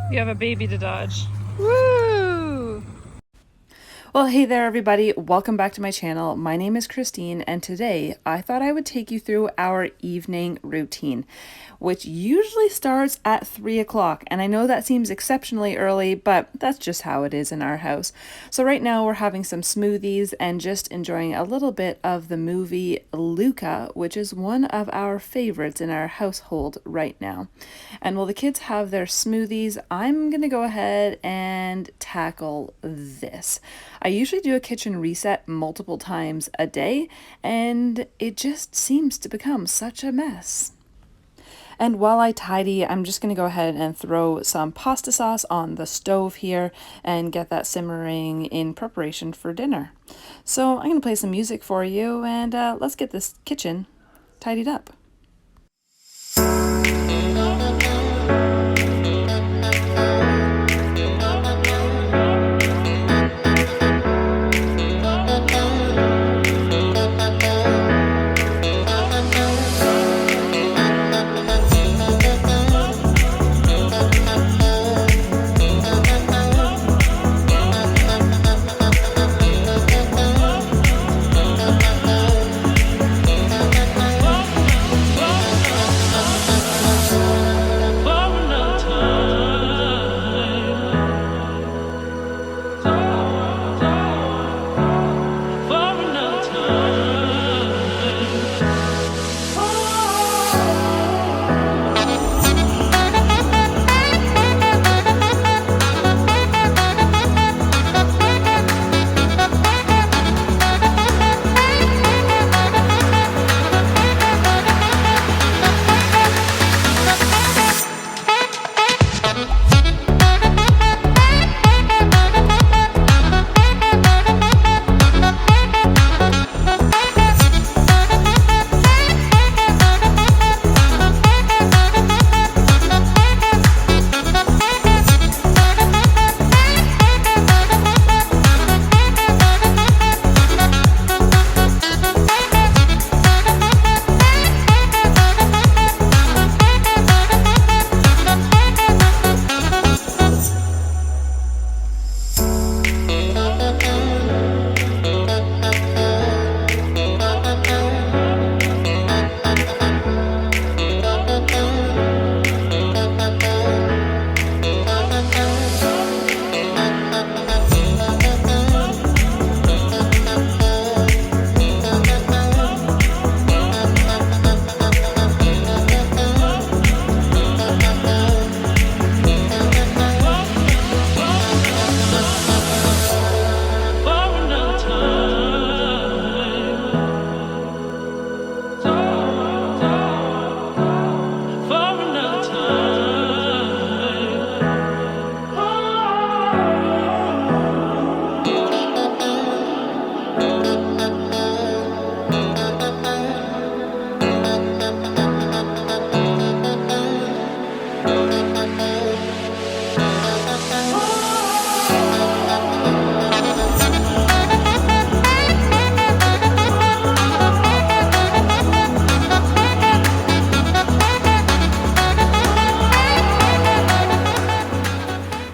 You have a baby to dodge. Woo! Well, hey there, everybody. Welcome back to my channel. My name is Christine, and today I thought I would take you through our evening routine, which usually starts at 3 o'clock. And I know that seems exceptionally early, but that's just how it is in our house. So right now we're having some smoothies and just enjoying a little bit of the movie Luca, which is one of our favorites in our household right now. And while the kids have their smoothies, I'm going to go ahead and tackle this. I usually do a kitchen reset multiple times a day, and it just seems to become such a mess. And while I tidy, I'm just going to go ahead and throw some pasta sauce on the stove here and get that simmering in preparation for dinner. So I'm going to play some music for you, and let's get this kitchen tidied up.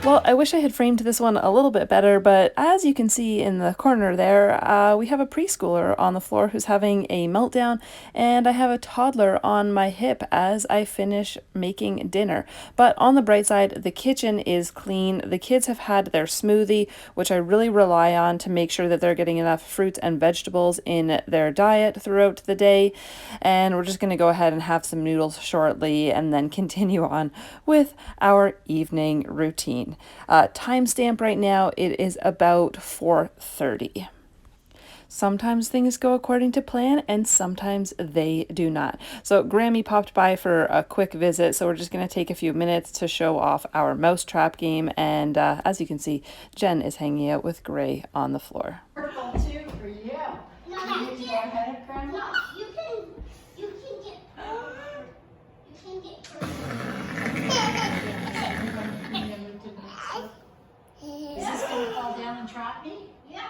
Well, I wish I had framed this one a little bit better, but as you can see in the corner there, we have a preschooler on the floor who's having a meltdown, and I have a toddler on my hip as I finish making dinner. But on the bright side, the kitchen is clean. The kids have had their smoothie, which I really rely on to make sure that they're getting enough fruits and vegetables in their diet throughout the day. And we're just going to go ahead and have some noodles shortly and then continue on with our evening routine. Timestamp right now, it is about 4:30. Sometimes things go according to plan and sometimes they do not. So Grammy popped by for a quick visit, so we're just going to take a few minutes to show off our mousetrap game, and as you can see, Jen is hanging out with Gray on the floor. Purple too for you. No, you can go ahead of Grandma. No, you can get over. You can get Is this going to fall down and trap me? Yeah.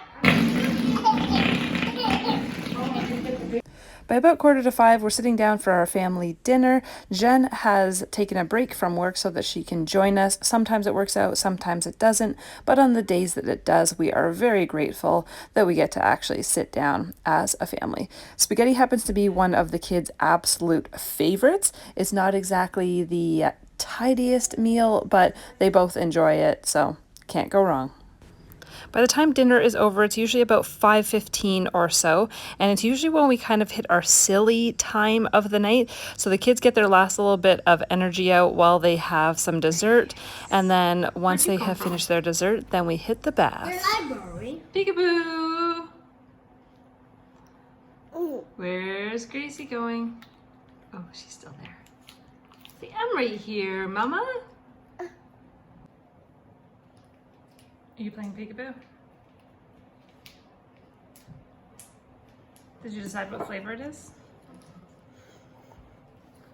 By about 4:45, we're sitting down for our family dinner. Jen has taken a break from work so that she can join us. Sometimes it works out, sometimes it doesn't, but on the days that it does, we are very grateful that we get to actually sit down as a family. Spaghetti happens to be one of the kids' absolute favorites. It's not exactly the tidiest meal, but they both enjoy it, so can't go wrong. By the time dinner is over, it's usually about 5:15 or so, and it's usually when we kind of hit our silly time of the night. So the kids get their last little bit of energy out while they have some dessert, and then once they have finished their dessert, then we hit the bath. Library. Peekaboo! Oh. Where's Gracie going? Oh, she's still there. See, I'm right here, Mama. Are you playing peekaboo? Did you decide what flavor it is?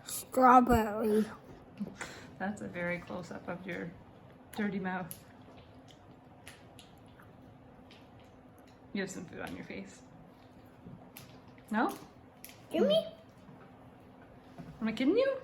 Strawberry. That's a very close up of your dirty mouth. You have some food on your face. No? Give me. Am I kidding you?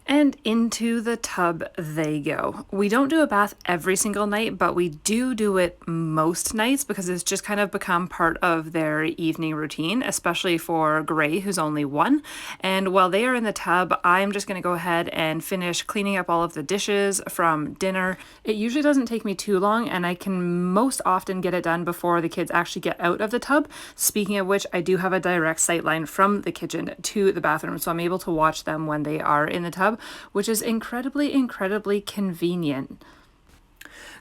And into the tub they go. We don't do a bath every single night, but we do it most nights because it's just kind of become part of their evening routine, especially for Gray, who's only 1. And while they are in the tub, I'm just going to go ahead and finish cleaning up all of the dishes from dinner. It usually doesn't take me too long, and I can most often get it done before the kids actually get out of the tub. Speaking of which, I do have a direct sight line from the kitchen to the bathroom, so I'm able to watch them when they are in the tub, which is incredibly convenient.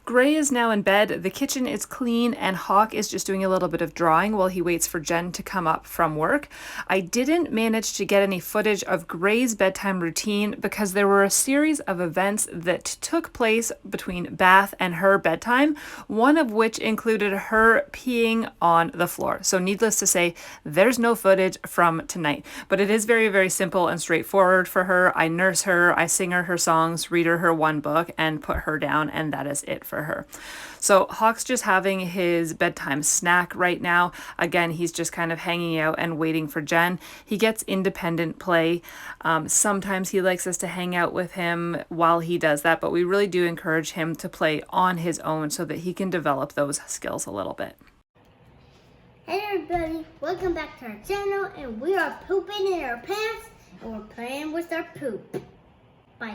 Gray is now in bed, the kitchen is clean, and Hawk is just doing a little bit of drawing while he waits for Jen to come up from work. I didn't manage to get any footage of Gray's bedtime routine because there were a series of events that took place between Bath and her bedtime, one of which included her peeing on the floor. So needless to say, there's no footage from tonight, but it is very simple and straightforward for her. I nurse her, I sing her songs, read her one book, and put her down, and that is it for her. So Hawk's just having his bedtime snack right now. Again, he's just kind of hanging out and waiting for Jen. He gets independent play. Sometimes he likes us to hang out with him while he does that, but we really do encourage him to play on his own so that he can develop those skills a little bit. Hey everybody, welcome back to our channel, and we are pooping in our pants and we're playing with our poop. Bye.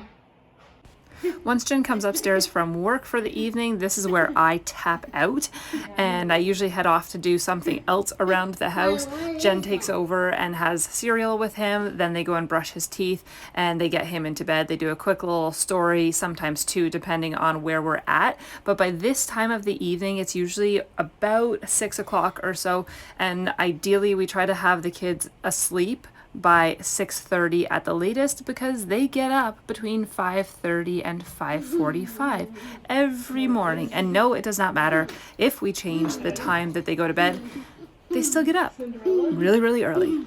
Once Jen comes upstairs from work for the evening, this is where I tap out, and I usually head off to do something else around the house. Jen takes over and has cereal with him, then they go and brush his teeth, and they get him into bed. They do a quick little story, sometimes 2, depending on where we're at. But by this time of the evening, it's usually about 6 o'clock or so, and ideally we try to have the kids asleep by 6:30 at the latest because they get up between 5:30 and 5:45 every morning. And no, it does not matter if we change the time that they go to bed, they still get up really early.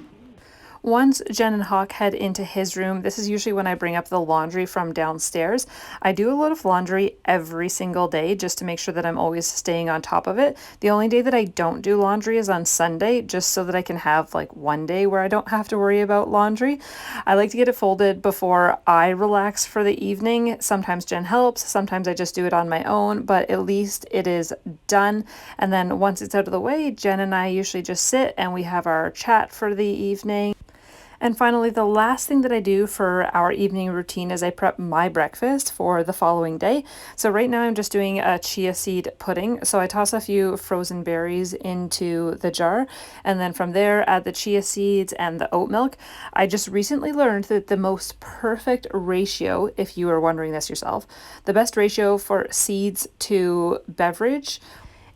Once Jen and Hawk head into his room, this is usually when I bring up the laundry from downstairs. I do a lot of laundry every single day just to make sure that I'm always staying on top of it. The only day that I don't do laundry is on Sunday, just so that I can have like one day where I don't have to worry about laundry. I like to get it folded before I relax for the evening. Sometimes Jen helps, sometimes I just do it on my own, but at least it is done. And then once it's out of the way, Jen and I usually just sit and we have our chat for the evening. And finally, the last thing that I do for our evening routine is I prep my breakfast for the following day. So right now I'm just doing a chia seed pudding. So I toss a few frozen berries into the jar, and then from there add the chia seeds and the oat milk. I just recently learned that the most perfect ratio, if you are wondering this yourself, the best ratio for seeds to beverage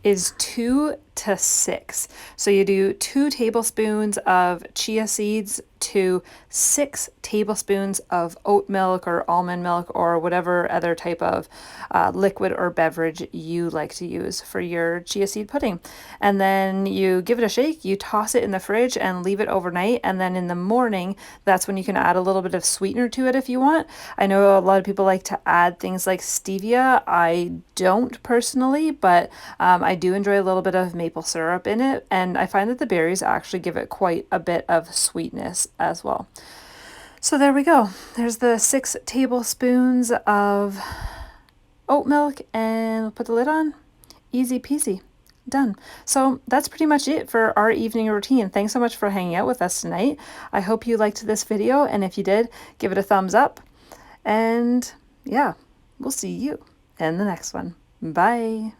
is 2 to 6. So you do 2 tablespoons of chia seeds to 6 tablespoons of oat milk or almond milk or whatever other type of liquid or beverage you like to use for your chia seed pudding. And then you give it a shake, you toss it in the fridge and leave it overnight. And then in the morning, that's when you can add a little bit of sweetener to it if you want. I know a lot of people like to add things like stevia. I don't personally, but I do enjoy a little bit of maple syrup in it. And I find that the berries actually give it quite a bit of sweetness as well. So there we go. There's the 6 tablespoons of oat milk, and we'll put the lid on. Easy peasy. Done. So that's pretty much it for our evening routine. Thanks so much for hanging out with us tonight. I hope you liked this video, and if you did, give it a thumbs up. And yeah, we'll see you in the next one. Bye.